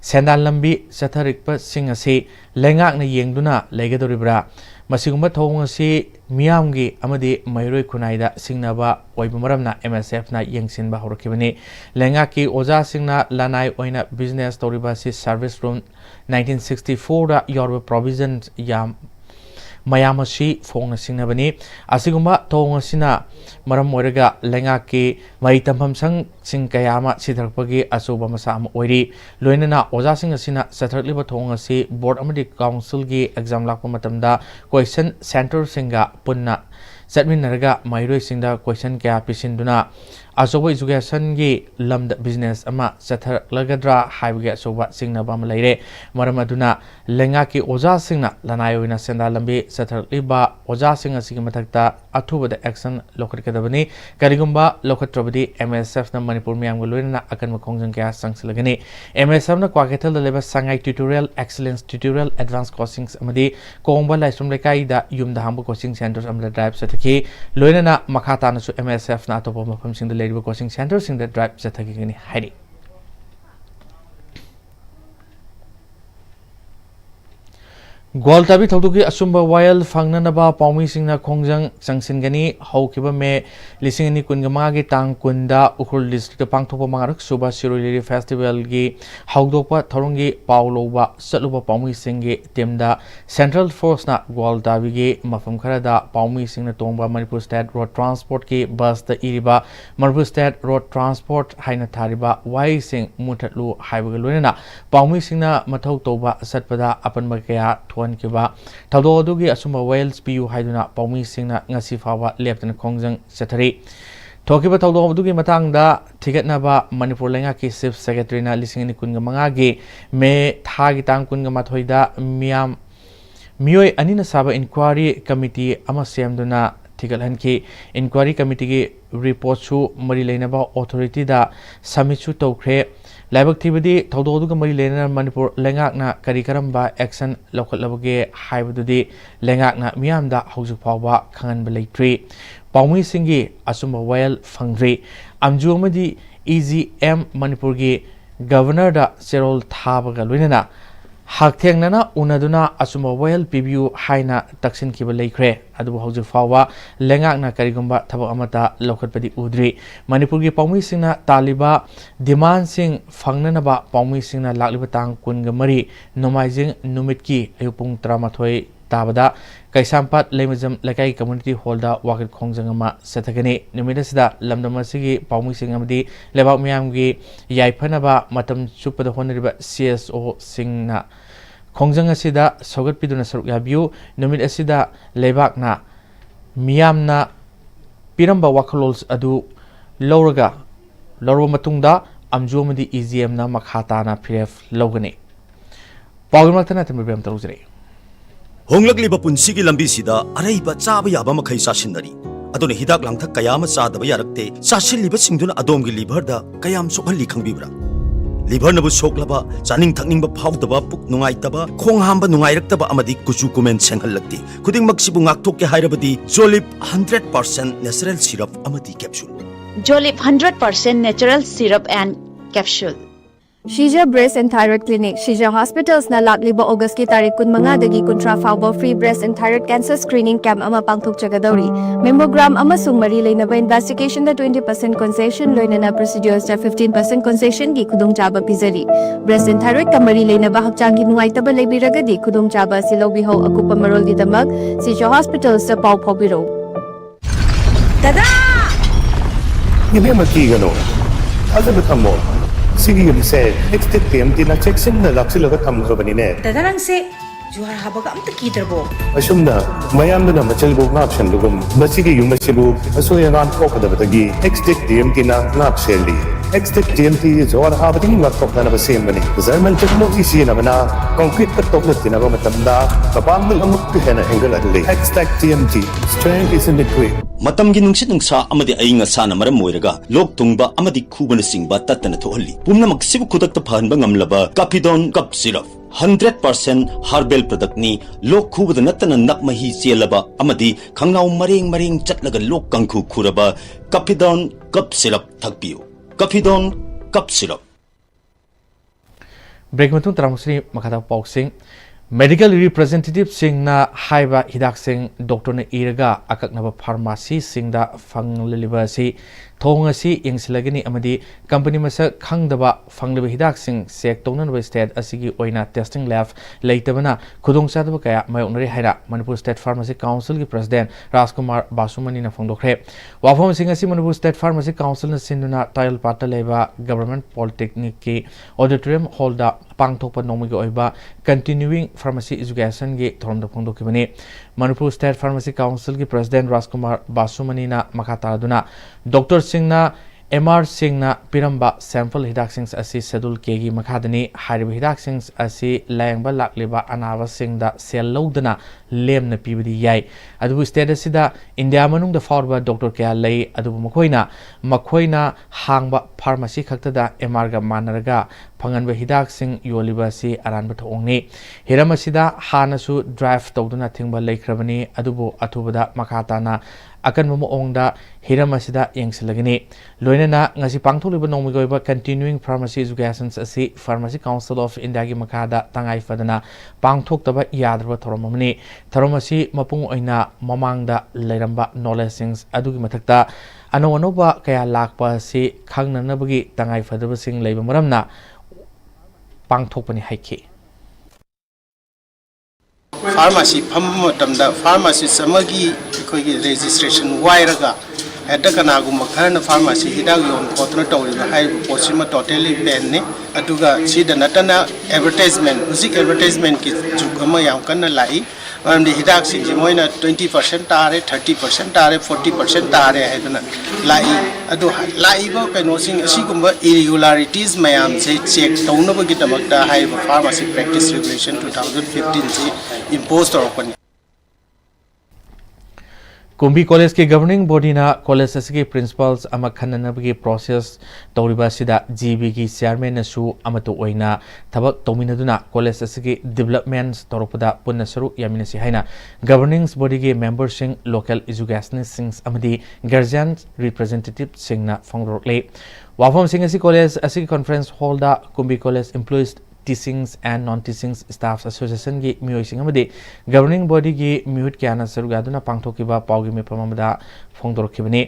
Senda Lambi Satarikpa Singh asi lengak na yengduna legadoribra Masigumba thong si Miamgi Amadi Mairoi Kunaida Singnaba Oibumaramna MSF na Yangsin Bahorkibani Lengaki Oza Singna Lanai Oina Business Toribasi Service Room 1964 da Yorba Provisions Yam Mayamashi Fong Singnabani Asigumba Thong Sina Maram Moraga Lengaki Maitampam Sang Singkayama Sitarpagi Asuba Masam Oiri Luinana Oza Singh Sina Satarliba Thong si Board Amadi Council gi exam lakmatamda question center singa punna Satmin Naraga Mairoi Singda question kya pisinduna Asoba education gi lamda business ama satar lagadra haibuge asoba singna bam laire maramaduna lengaki Oza Singna Lanai Wina Senda Lambi satar liba Oza Singh asigi matakta athuba the action lokatkadabani karigumba lokatrabadi MSF na Manipur miyam guluina akan makongjang kya sangsilagani MSF na Kwakaitel the leba Sangai Tutorial Excellence Tutorial Advanced Coachings amadi Kongba Laisum Lekai da Yum the Hamba Coaching Centers amda drive sataki loina na makata na su MSF na atopa mafam sing the Coaching Centers in the drive Zatagini Heidi. Gwaltabi Tautuki Asumba Wild Fangnanaba Paumi Singna Kongjang Sangsingani Haukiba Me Lisingani Kungamagi Tang Kunda Ukul District Pangtopa Marak Suba Siruli Festival Gi Haudopa Torungi Pauloba Saluba Paumi Singi Timda Central Force na Gwaltabi Gi Mafam Karada Paumi Singna Tomba Manipur State Road Transport Ki Bus the Iriba Manipur State Road Transport Haina Tariba Wai Sing Mutatlu Haibagaluna Paumi Singna Matau Toba Satpada Apan Makaya Kiba Tado Dugi Asuma Wales Piu Haiduna Paumi Singna Ngasifawa Lieutenant Kongjang Satari Tokiba Tado Dugi Matangda Ticket Naba Manipur Lengaki Chief Secretary na Lisingani Kungamangagi Me Thagitang Kungamathoida Miam Mioi Anina Saba Inquiry Committee Amasemduna Ticket Hanki Inquiry Committee Report Su Marilainaba Authority da Samichu Tokre लाइबक थीबदी थौदोदुग मरी लेना मणिपुर लेंगाकना करी Karamba action लौखटलबगे हाइबदुदी लेंगाकना मियामदा हौजिक फावबा खंगनबा लेट्री पाउमी सिंगी assume vial फंग्री अमजु अमदी EGM Manipur की governor दा चेरोल थाबगा लोइनना हाकथेंगना उनदुना assume vial PBU हाइना तक्सिन किबा लेख्रे अदुबु हौजिक फावबा लेंगाकना करिगुंबा थबक अमता लौखटपदी उद्री Manipur की पाउमी सिंगना तालिबा demand सिंग फंगननबा पाउमी सिंगना लाक्लिबा तांग कुनगा मरी नोमाइजिंग नुमित की अयुपुंग 13 ताबदा कैसामपात लेमजम लेकाई community हॉलदा वाकट खोंजंगमा सथगनी नुमिदसिदा लमदम असिगी पाउमी सिंग अमदी लेबाक मियामगी याइफनबा मतम चुपदा होनरिबा CSO सिंगना खोंजंग असिदा सौगतपिदुना सरुक याबियु नुमिद असिदा लेबाकना मियामना पिरंबा वाखलोल्स अदु लौरबा मतुंगदा अमजु अमदी EGM ना मखाताना फिरेफ लौगनी पागमतना तमबेम तरुजरे होंगलकलिबा पुंसिगी लंबीसिदा अरैबा चाबा याबा मखै चासिनरी अदुना हिदाक लांथक कयाम चादबा यारक्ते चासिलिबा सिंगदुना अदोमगी लिभरदा कयाम सोखली खंगबिब्रा लिभर नबु सोखलबा चानिंग थकनिंगबा फावदबा पुक नुंगाइतबा खोंग हांबा नुंगाइरक्तबा अमदी कुचु कुमेन सेंगहलक्ति खुदिंगमक सिबु ngakthokke हाइरबदी जोलिप 100% नेचुरल सिरप अमदी कैप्सूल जोलिप 100% natural syrup and capsule Shija Breast and Thyroid Clinic, Shija Hospitals na lagliba August ki tarik 15 dagi kontra fawba free breast and thyroid cancer screening camp ama pangthok chagadauri. Mammogram amasung mari lainaba investigation da 20% concession loinana procedures da 15% concession gi khudongchaba pizari. Breast and thyroid ka mari lainaba hakchang gi nungaitaba leibiragadi khudongchaba silobiho akupa marol gi damag Shija Hospitals sa pau phobiro. Dada! Ibe makigano. Asa betamo. Sige se next TMT na check sim na laksilaga thamgrabani ne Dadarang se juhar habaga amta kidarbo asumna mayam na machalbo option dugum masigi yumasibu asoya nan kokadabagi next TMT na napseli next TMT juhar habati ma kokna na basem bani zaman technology si na bana concrete ka tokna tina ba matamda kapam mul amuk hena angle adli next TMT strength is in the quick मतमगी नुंसित नुंसा अमदि अइंग असाना मरम मोइरगा लोक तुंगबा अमदि खुबन सिंगबा तत्तना थोहल्ली पुमनमक सिबु खुदकता फहनबा ngamlaba Capidon Cup Syrup 100% herbal product ni lok khubada natana nakmahi chelaba amadi khangnaw mareng chatlaga lok kangkhu khuraba Capidon Cup Syrup thakpiu Capidon Cup Syrup break matung tramsri makata boxing Medical representative sing na haiba hidak sing doctor na iraga akaknaba pharmacy sing da fangliliba si thong asi ingsilagani amadi company masa khangdaba fangliba hidak sing sek tongnan ba state asigi oina testing lab leitabana khudong sadaba kaya mayonari haira Manipur State Pharmacy Council ki president Rajkumar Basumani na phongdokre wafom sing asi Manipur State Pharmacy Council na sinduna tile pata leba government polytechnic ki auditorium hall da pangthokpa nomi gi oiba continuing pharmacy education gi thoromda phongdokibani Manipur State Pharmacy Council ki president Rajkumar Basumani na makata duna Dr. Singna MR Singna Piramba sample hidak sings asi schedule kegi makhadani hariba hidak sings asi layangba lakliba anawa singda sel lodana lemna pibidi yai adubu state asida India manung da forba Dr. Kya lay adubu makhoina hangba pharmacy khaktada MR ga manaraga phanganba hidak sing yoliba si aranba thongni hiram asida hanasu drive tawduna thingba laikhrabani adubu athubada makhatana akan momo ongda hiram asida yengsilagini loinana ngasi pangtholiba nongmigoiba continuing pharmacy education asi Pharmacy Council of India gi makada tangai fadana pangthoktaba yadraba thoromamni tharomasi mapung oina mamangda leiramba knowledge sings adugi mathakta anoba kaya lakpa si khangnanabagi tangai fadaba sing leiba maramna pangthokpani haiki Pharmacy phammatamda pharmacy samagi koigi registration wairaga edakana gumma khana pharmacy hidak yon potna tawriba hai posima totally ban ne aduga sida natana advertisement music advertisement ki jugama yam kana lai amdi hidak si moina 20% tare 30% tare 40% tare haidana lai adu lai ba kaino sing asigumba irregularities mayam se check tawnaba gi tamakta hai pharmacy practice regulation 2015 se imposed or Kumbi college के governing body ना college असके principals अमा खन्ननबगी process तौरिबा सिदा GB की chairman नसु अमतो ओइना थबक तौमिनदुना कॉलेज असके डेवलपमेंट्स तौरपदा पुन्ना सरु यामिनसी हाइना गवर्निंग बॉडी के मेंबर सिंह लोकल एजुकेशनिस्ट सिंह अमदी गार्जियन रिप्रेजेंटेटिव सिंहना फोंगरोले वाफम सिंह असि कॉलेज असके कॉन्फ्रेंस हॉल दा Kumbi college employees Teachings and Non-Teaching Staffs Association की मियोइसिंग अमदे गवर्निंग बॉडी की मिहुत क्याना सरुगादुना पांगथोकिबा पाउगी मिफम अमदा फोंगदोरखिबनी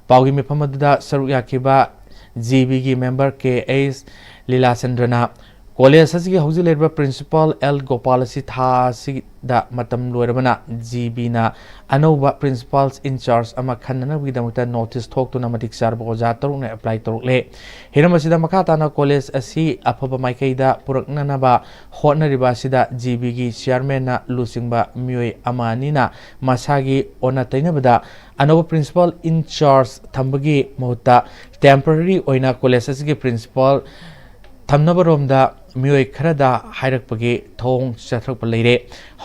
पाउगी मिफम अदुदा सरुयाखिबा जीबी की मेंबर के एस लीलाचंद्रना कॉलेज असगी हौजी लेरबा प्रिंसिपल एल गोपाल असि था सिदा मतम लोरबना जीबी ना अनौबा प्रिंसिपल्स इंचार्ज अमा खन्ननबगिदमता नोटिस थोक्तुना मतिक सारबो ओजा तरुने अप्लाई तरुले हिरमसिदा मखाताना कॉलेज असि अफबा माइकैदा पुरकननबा होटनरिबा सिदा जीबी की चेयरमैन ना लुसिंगबा मियोय अमानिना मसागी ओना तैनबदा अनौबा प्रिंसिपल इंचार्ज थंबगी महुता टेम्पररी ओइना कॉलेज असगी प्रिंसिपल थमनबरोमदा मियोय खरदा हाइरकपगे थोंग चथरप लेरे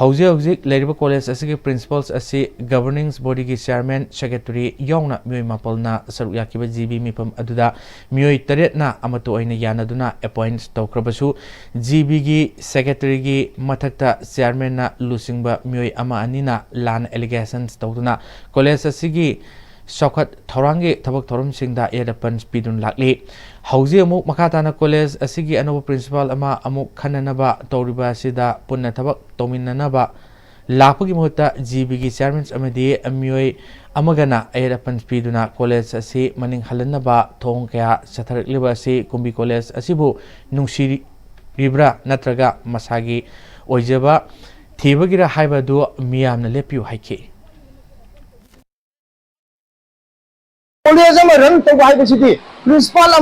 हौजे हौजिक लेरिबा कॉलेज असगे प्रिंसिपल्स असि गवर्निंग बॉडी की चेयरमैन सेक्रेटरी यौना मियोय मापलना सरुक याकिबा जीबी मिफम अदुदा मियोय तरेटना अमतो ओइना यानदुना अपॉइंट तौक्रबसु जीबी की सेक्रेटरी की मथक्ता चेयरमैन ना लुसिंगबा मियोय अमा अनिना लान एलिगेशंस तौदुना कॉलेज असगी सौखत थौरांगे थबक थौरम सिंगदा एडपन्स पिदुन लाकली हौजे अमुक मखाताना कॉलेज असिगी अनोब प्रिंसिपल अमा अमुक खन्ननबा तौरिबा सिदा पुन्ना थबक तौमिन्ननबा लापगी मोहता जीबी की चेयरमैन अमदी अमियोय अमगना एडपन्स पिदुना कॉलेज असि मनिंग हलनबा थोंग कया चथरकलिबा असि कुंभी कॉलेज असिबु नुंसिरिब्रा नत्रगा मसागी ओइजबा थीबगिरा हाइबदु मियामना लेपियु हाइके कॉलेज में रन तब है प्रिंसिपल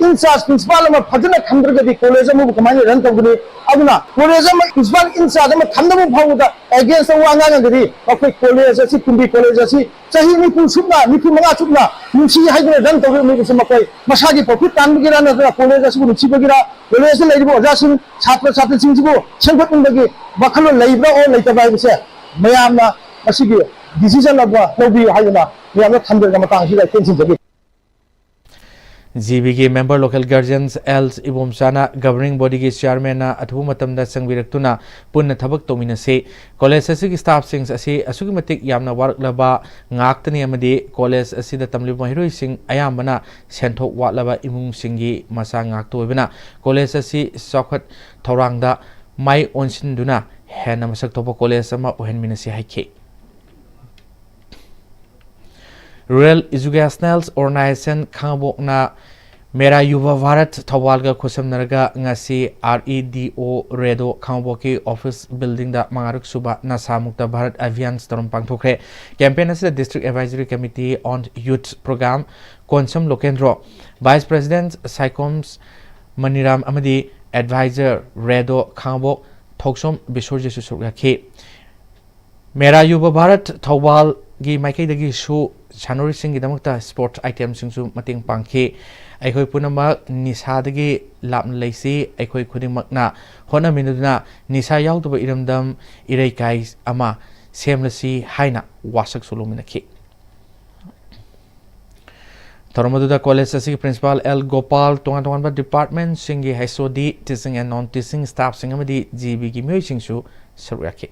इंचार्ज प्रिंसिपल फजना खंद्रगदी कॉलेज में कमाई रन तौगनी अदुना कॉलेज में प्रिंसिपल इंचार्ज में खंदम फाउदा अगेंस्ट वांगानगदी अखोय कॉलेज असि कुंभी कॉलेज असि चही निफु सुबना निफु मंगा सुबना नुसी हाइदे रन तौगे मिबस मखोय मसागी प्रॉफिट तानबगिरा नदरा कॉलेज असि नुसीबगिरा कॉलेज लेरिबो ओजासिन छात्र छात्र सिंजिबो सेंगतुंबगी बखलो लेइब्रा ओ लेतबा हाइबसे मयामना असिगी डिसीजन लबा लबि हाइना जीबी के मेंबर लोकल गार्जियंस एल्स इबोमसाना गवर्निंग बॉडी के चेयरमैन अथुबु मतमदा संगबिरक्तुना पुन्ना थबक तोमिनसे कॉलेज असि स्टाफ सिंग असि असुगी मतिक यामना वारकलबा ngaktani amadi कॉलेज असि तमलिब महिरोई सिंग अयामना सेंथोक वाटलबा इमुंग सिंगी मसा ngaktoibana कॉलेज असि सौखत थौरांगदा माइ ओनसिनदुना हेना मसक थोप कॉलेज अमा ओहेनमिनसे हाइखे रूरल एजुकेशनल ऑर्गेनाइजेशन खांबोकना मेरा युवा भारत थवालगा खुसमनरगा ngasi REDO रेडो खांबोकी ऑफिस बिल्डिंग दा मंगारुक सुबा नशा मुक्त भारत अभियान तरम पांगथोखरे कैंपेन असि district advisory committee on youth programme Konsam Lokendro vice president साइकोम्स मनिराम अमदी एडवाइजर रेडो खांबोक थोक्सोम बिसोरजेसु सुरगाखे मेरा युवा भारत थवाल गी माइकैदगी सु सानोरी सिंगिदमक्ता स्पोर्ट्स आइटम सिंगसु मतेंग पांखे अखोय पुनमक निसादगी लापन लैसी अखोय खुदिमकना होनमिनुदुना निसा याउदबा इरमदम इरैकाई अमा सेमलसी हाइना वासक सुलुमिनखि थरमदुदा कॉलेज असि प्रिंसिपल एल गोपाल तोंगा डिपार्टमेंट सिंगी हैसोडी teaching and non teaching staff सिंग अमदी जीबी की मियोय सिंगसु सरुयाखि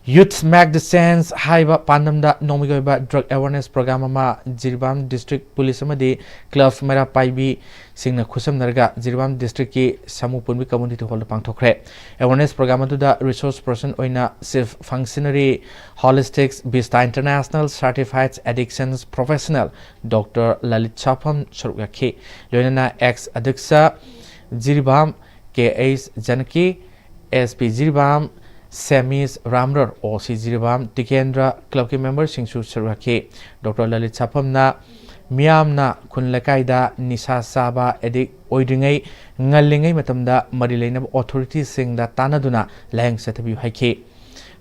Youth Make the Sense Haiba Pandamda Nomigoiba Drug Awareness Program ama Jiribam District Police amadi Club Mera Paibi Singna Khusam Narga Jiribam District ki Samu Punbi Community Hall Pangthokre Awareness Program adu resource person oina Safe Functionary Holistics Bista International Certified Addictions Professional Dr. Lalit Chapam Shurukaki Loinana ex Adiksa Jiribam KS Janaki SP Jiribam सेमिस रामरर और सिजिरबाम Tikendra club के member सिंगसु सरुके doctor Lalit साफमना मियामना खुनलकाइदा निसा साबा edict ओइद्रिङै ngaliङै मतमदा मरि लेनब authority सिंगदा तानादुना lying सथबि हाइखे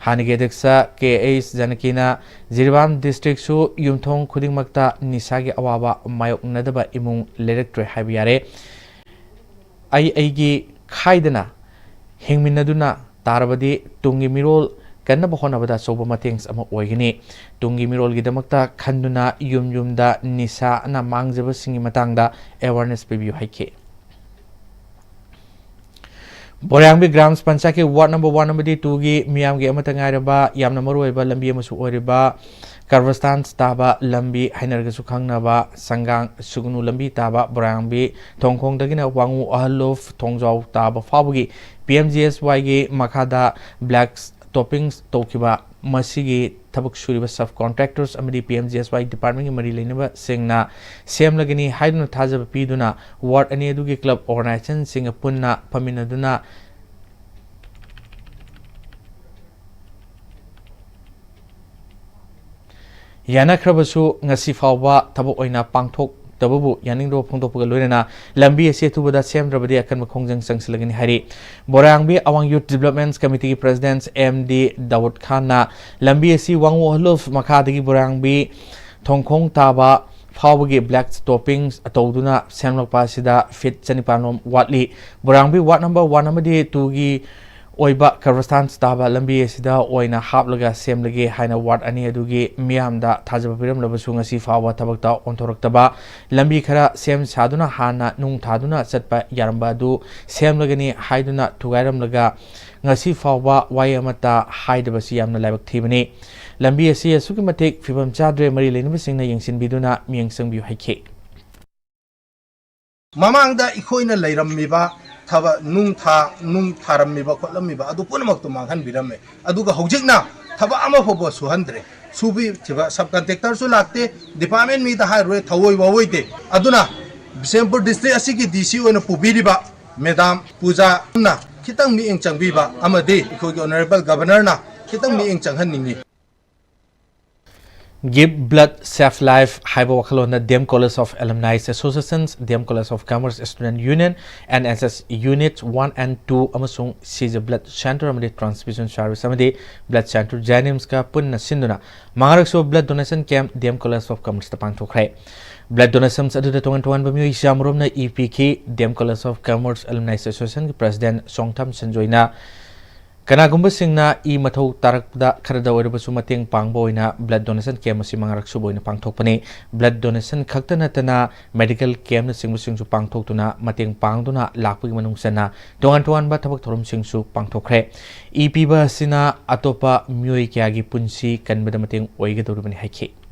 हानिगे Daksha KS जनकीना जिरबाम district सु युमथोंग खुदिंगमक्ता निसागे अवाबा मायोकनदबा इमुंग लेरेक्ट्रे हाइबियारे आईगी खाइदना हिंगमिनदुना तारबदी तुंगी मिरोल ꯀꯟꯅꯕ ꯍꯣꯠꯅꯕꯗ ꯑꯆꯧꯕ ꯃꯇꯦꯡ ꯑꯃ ꯑꯣꯏꯒꯅꯤ ꯇꯨꯡꯒꯤ ꯃꯤꯔꯣꯜꯒꯤꯗꯃꯛꯇ ꯈꯟꯗꯨꯅ ꯌꯨꯝ ꯌꯨꯝꯗ ꯅꯤꯁꯥꯅ ꯃꯥꯡꯖꯕꯁꯤꯡꯒꯤ ꯃꯇꯥꯡꯗ ꯑꯦꯋꯥꯔꯅꯦꯁ ꯄꯤꯕꯤꯌꯨ ꯍꯥꯏꯈꯤ ꯕꯣꯔꯥꯡꯕꯤ ꯒ꯭ꯔꯥꯝ ꯄꯟꯆꯥꯌꯠꯀꯤ ꯋꯥꯔꯗ ꯅꯝꯕꯔ 1 ꯑꯃꯗꯤ 2ꯒꯤ ꯃꯤꯌꯥꯝꯒꯤ ꯑꯃꯠꯇ ꯉꯥꯏꯔꯕ ꯌꯥꯝꯅ ꯃꯔꯨꯑꯣꯏꯕ ꯂꯝꯕꯤ ꯑꯃꯁꯨ ꯑꯣꯏꯔꯤꯕ ꯀꯔꯚꯁꯇꯥꯟ ꯇꯥꯕ ꯂꯝꯕꯤ ꯍꯥꯏꯅꯔꯒꯁꯨ ꯈꯪꯅꯕ ꯁꯪꯒꯥꯡ ꯁꯨꯒꯅꯨ ꯂꯝꯕꯤ ꯇꯥꯕ ꯕꯣꯔꯥꯡꯕꯤ ꯊꯣꯡꯈꯣꯡꯗꯒꯤꯅ ꯋꯥꯡꯉꯨ ꯑꯍꯜꯂꯨꯞ ꯊꯣꯡꯖꯥꯎ ꯇꯥꯕ ꯐꯥꯎꯕꯒꯤ PMGSYꯒꯤ ꯃꯈꯥꯗ ꯕ꯭ꯂꯦꯛ ꯇꯣꯄꯤꯡꯁ ꯇꯧꯈꯤꯕ ꯃꯁꯤꯒꯤ ꯊꯕꯛ ꯁꯨꯔꯤꯕ ꯁꯕ ꯀꯣꯟꯇ꯭ꯔꯦꯛꯇꯔꯁ ꯑꯃꯗꯤ PMGSY ꯗꯤꯄꯥꯔꯠꯃꯦꯟꯒꯤ ꯃꯔꯤ ꯂꯩꯅꯕꯁꯤꯡꯅ ꯁꯦꯝꯂꯒꯅꯤ ꯍꯥꯏꯗꯨꯅ ꯊꯥꯖꯕ ꯄꯤꯗꯨꯅ ꯋꯥꯔꯗ ꯑꯅꯤ ꯑꯗꯨꯒꯤ ꯀ꯭ꯂꯕ ꯑꯣꯔꯒꯅꯥꯏꯖꯦꯁꯟꯁꯤꯡꯒ ꯄꯨꯟꯅ ꯐꯝꯃꯤꯟꯅꯗꯨꯅ ꯌꯥꯅꯈ꯭ꯔꯕꯁꯨ ꯉꯁꯤ ꯐꯥꯎꯕ ꯊꯕꯛ ꯑꯣꯏꯅ ꯄꯥꯡꯊꯣꯛꯇꯕꯕꯨ ꯌꯥꯅꯤꯡꯗꯕ ꯐꯣꯡꯗꯣꯛꯄꯒ ꯂꯣꯏꯅꯅ ꯂꯝꯕꯤ ꯑꯁꯤ ꯑꯊꯨꯕꯗ ꯁꯦꯝꯗ꯭ꯔꯕꯗꯤ ꯑꯀꯟꯕ ꯈꯣꯡꯖꯪ ꯆꯪꯁꯤꯜꯂꯒꯅꯤ ꯍꯥꯏꯔꯤ ꯕꯣꯔꯥꯡꯕꯤ ꯑꯋꯥꯡ ꯌꯨꯠ ꯗꯤꯕꯦꯂꯞꯃꯦꯟꯠ ꯀꯃꯤꯇꯤꯒꯤ ꯄ꯭ꯔꯦꯁꯤꯗꯦꯟꯠ MD ꯗꯥꯎꯗ ꯈꯥꯟꯅ ꯂꯝꯕꯤ ꯑꯁꯤ ꯋꯥꯡꯉꯨ ꯑꯍꯜꯂꯨꯞ ꯃꯈꯥꯗꯒꯤ ꯕꯣꯔꯥꯡꯕꯤ ꯊꯣꯡꯈꯣꯡ ꯇꯥꯕ ꯐꯥꯎꯕꯒꯤ ꯕ꯭ꯂꯦꯛ ꯇꯣꯄꯤꯡ ꯇꯧꯗꯨꯅ ꯁꯦꯝꯂꯛꯄ ꯑꯁꯤꯗ ꯐꯤꯠ 900 ꯂꯣꯝ ꯋꯥꯠꯂꯤ ꯕꯣꯔꯥꯡꯕꯤ ꯋꯥꯔꯗ ꯅꯝꯕꯔ 1 ꯑꯃꯗꯤ 2ꯒꯤ ꯑꯣꯏꯕ ꯀꯔꯚꯁꯇꯥꯟ ꯇꯥꯕ ꯂꯝꯕꯤ ꯑꯁꯤꯗ ꯑꯣꯏꯅ ꯍꯥꯞꯂꯒ ꯁꯦꯝꯂꯒꯦ ꯍꯥꯏꯅ ꯋꯥꯔꯗ ꯑꯅꯤ ꯑꯗꯨꯒꯤ ꯃꯤꯌꯥꯝꯗ ꯊꯥꯖꯕ ꯄꯤꯔꯝꯂꯕꯁꯨ ꯉꯁꯤ ꯐꯥꯎꯕ ꯊꯕꯛꯇ ꯑꯣꯟꯊꯣꯔꯛꯇꯕ ꯂꯝꯕꯤ ꯈꯔ ꯁꯦꯝ ꯁꯥꯗꯨꯅ ꯍꯥꯟꯅ ꯅꯨꯡ ꯊꯥꯗꯨꯅ ꯆꯠꯄ ꯌꯥꯔꯝꯕ ꯑꯗꯨ ꯁꯦꯝꯂꯒꯅꯤ ꯍꯥꯏꯗꯨꯅ ꯊꯨꯒꯥꯏꯔꯝꯂꯒ ꯉꯁꯤ ꯐꯥꯎꯕ ꯋꯥꯍꯩ ꯑꯃꯠꯇ ꯍꯥꯏꯗꯕꯁꯤ ꯌꯥꯝꯅ ꯂꯥꯏꯕꯛ ꯊꯤꯕꯅꯤ ꯂꯝꯕꯤ ꯑꯁꯤ ꯑꯁꯨꯛꯀꯤ ꯃꯇꯤꯛ ꯐꯤꯕꯝ ꯆꯥꯗ꯭ꯔꯦ ꯃꯔꯤ ꯂꯩꯅꯕꯁꯤꯡꯅ ꯌꯦꯡꯁꯤꯟꯕꯤꯗꯨꯅ ꯃꯤꯠꯌꯦꯡ ꯆꯪꯕꯤꯌꯨ ꯍꯥꯏꯈꯤ ꯃꯃꯥꯡꯗ ꯑꯩꯈꯣꯏꯅ ꯂꯩꯔꯝꯃꯤꯕ ꯊꯕꯛ ꯅꯨꯡ ꯊꯥꯔꯝꯃꯤꯕ ꯈꯣꯠꯂꯝꯃꯤꯕ ꯑꯗꯨ ꯄꯨꯝꯅꯃꯛꯇꯨ ꯃꯥꯡꯍꯟꯕꯤꯔꯝꯃꯦ ꯑꯗꯨꯒ ꯍꯧꯖꯤꯛꯅ ꯊꯕꯛ ꯑꯃ ꯐꯥꯎꯕ ꯁꯨꯍꯟꯗ꯭ꯔꯦ ꯁꯨꯕꯤꯈꯤꯕ ꯁꯕ ꯀꯟꯇ꯭ꯔꯦꯛꯇꯔꯁꯨ ꯂꯥꯛꯇꯦ ꯗꯤꯄꯥꯔꯠꯃꯦꯟ ꯃꯤꯗ ꯍꯥꯏꯔꯨꯔꯦ ꯊꯑꯣꯏ ꯋꯥꯑꯣꯏꯗꯦ ꯑꯗꯨꯅ ꯕꯤꯁꯦꯝꯄꯨꯔ ꯗꯤꯁꯇ꯭ꯔꯤꯛ ꯑꯁꯤꯒꯤ DC ꯑꯣꯏꯅ ꯄꯨꯕꯤꯔꯤꯕ ꯃꯦꯗꯥꯝ ꯄꯨꯖꯥꯅ खितंग मियेंग चंगबीबा अमदि इखोगी ऑनरेबल गवर्नर ना खितंग मियेंग चंगहन्निंगी Give Blood Save Life Haiba Wakalona DM College of Alumni Associations, DM College of Commerce Student Union, NSS Unit 1 and 2 amasung Caesar Blood Center amadi Transfusion Service amadi Blood Center Janims ka punna sinduna mangarakso blood donation camp DM College of Commerce ta pangthokrai blood donations adu da tongan bamyo ishamrom na EPK DM College of Commerce Alumni Association ki President Songtham Sanjoina Kanagumba singna I mathau tarakda kharada oirabasu mateng pangba oina blood donation camp asi mangaraksu boina pangthokpani blood donation khakta natana medical camp na singsu pangthoktuna mateng pangduna lakpagi manungsana tongan ba thabak thorum singsu pangthokre EP ba sina atopa myoi kyagi punsi kanbada mateng oiga dorubani haikhi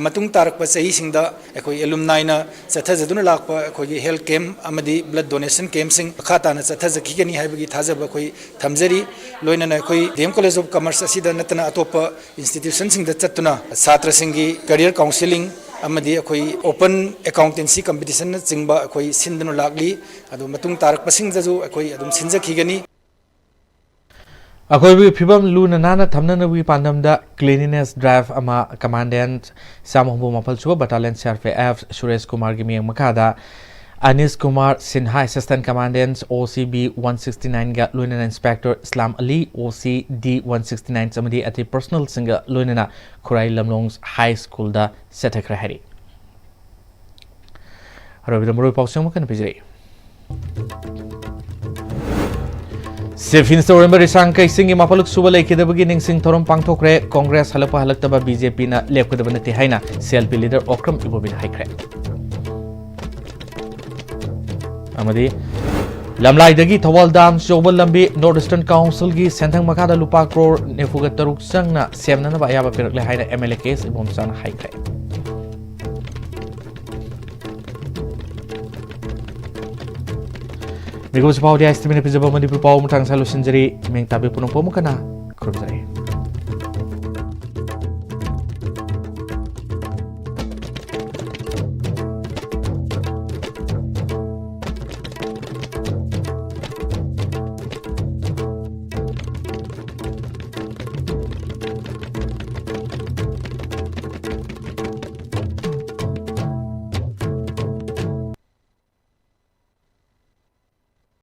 Matung tarak pa sa isingda ako'y alumni na sa thazaduna lakpa ako'y health camp amadi blood donation camp sing khata na sa thazakigani haibagi thazaba ako'y thamjari loina na ako'y DM College of Commerce asida natana atopa institution sing da chatuna satra singi career counseling amadi ako'y open accountancy competition na singba ako'y sindano lakli adu matung tarak pa singdaju ako'y adum sinjakigani Ako'y phibam luna nana thamnanawi pandamda cleanliness drive ama commandant Samhombo Mapalsuba Battalion CRPF Suresh Kumar gi miyang makada Anis Kumar Sinha Assistant Commandant OCB 169 ga Lieutenant Inspector Islam Ali OCD 169 samadi ati personal singa Lieutenant Kurai Lamlongs High School da setakra hari Harabida muroi pausang makan pijri Chief Minister Oremba Risangkai Singi Mapaluk Suba Laikidabagi Ningsing Thorom Pangthokre Congress Halapa Halaktaba BJP na lepkadaba nati haina CLP leader Okram Ibobin haikre Amadi Lamlaidagi Thawal Dam Sobal Lambi Northeastern Council gi Senthang Makada Lupa Crore Nefuga Taruk Sangna Semnana ba ayaba pirakle haina MLA case Ibomsan haikre Minggu sepau dia estimasi pijabah Manipuri pau mutang salu sendiri mengtabi punung pomukana kurang